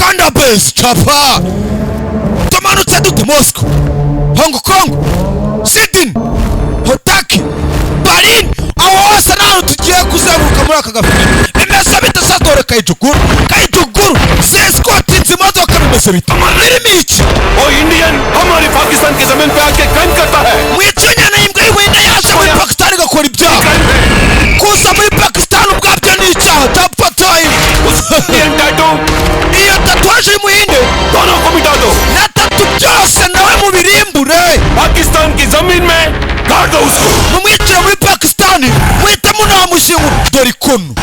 Wakanda base chapa tumanutse dute Moscow, Hong Kong, Sydney, Hotaki, Berlin, aho hose naho tugiye kuzabuka muri aka gafilime. Bimeze bite sa dore Kayituguru Escort imodoka bimeze bite birimo iki? वो इंडियन हमारे पाकिस्तान के जमीन पे आके क्राइम करता है। Mwicunya na imbwa y'Ubuhinde yaje muri Pakistan igakora ibyaha. Kuza muri Pakistan ubwabyo ni icyaha tapataye. Iyo tatuwaje y'Umuhinde दोनों को मिटा दो। na tatu byose nawe mubirimbure. Pakistan की जमीन में गाड़ दो उसको। Mumwicire muri Pakistan muhitamo nawe mushingura. Dore ikono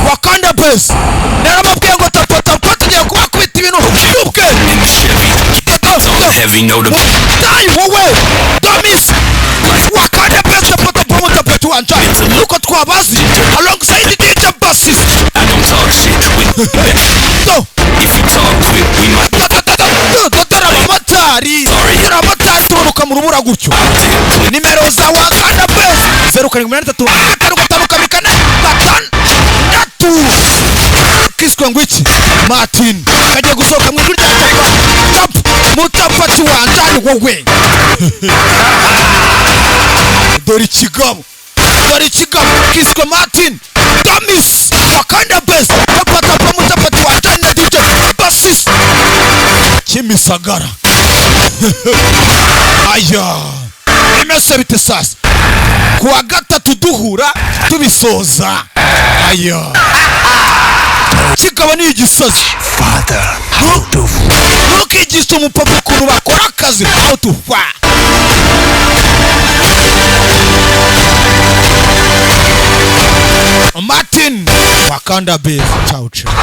Wakanda base narababwiye ngo tapata tugiye kubakubita ibintu by'ubwe. Heavy note of Dai wowe Domis Wakanda base tapata wanja uko twabazi alongside DJ Bassis. I don't talk shit with No if you talk quick we might dotara amatari turuka mu rubura gutyo. Nimero za Wakanda base 0783 555 kiswe ngwiki Martin kagiye gusohoka mu ijuru rya mutapati wanjani wowe. Dore ikigabo kiswe Martin Domis Wakanda base tapata mutapati wanjani na DJ Bassis Kimisagara. Aya imese bite sasa kuwa gatatu duhura tubisoza. Aya kikaba ni igisazi father ntukigisha umupapa ukuntu bakora akazi how to fa. Martin Wakanda base ciao ciao.